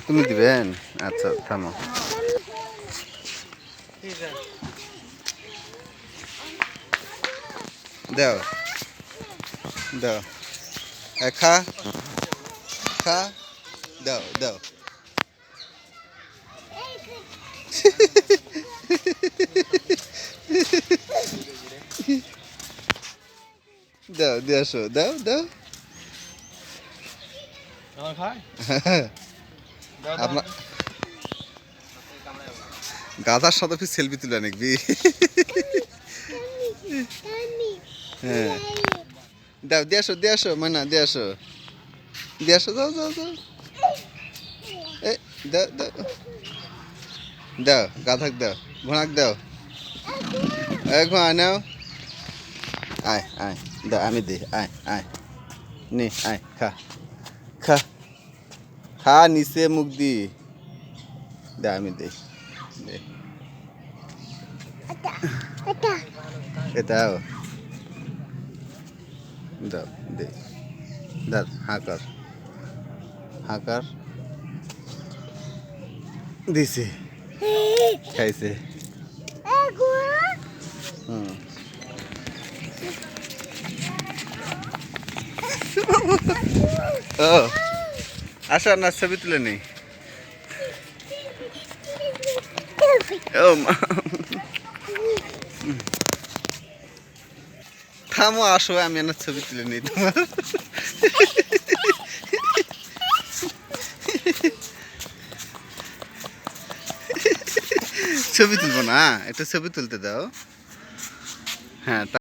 তুমি দিবেন? আচ্ছা থামো। দাও দাও, খা খা, দাও দাও। দাও দিয়ে আসো, দাও দাও। আপনার গাধার সাথে ফির সেলফি তুলে নিবি। হ্যাঁ দাও দিয়ে আসো মানা, দিয়ে আসো দিয়ে আসো, যাও যাও যাও। এ দাও দাও দাও, গাধাক দাও, ঘোড়াক দাও। ঘোড়া নাও, আয় আয়, দাও আমি দিই, আয় আয় নে, আয় খা খা খা, নিচে মুখ দি, দে আমি দিই, দে দাও দাও, দে দাও, হাঁকার হাঁকার, দিছে, খাইছে। হুম ও আসো না, ছবি তুলে নেই। ও মা, থামো, আসো আমি না ছবি তুলে নিই তোমার। ছবি তুলবো না, এটা ছবি তুলতে দাও। হ্যাঁ।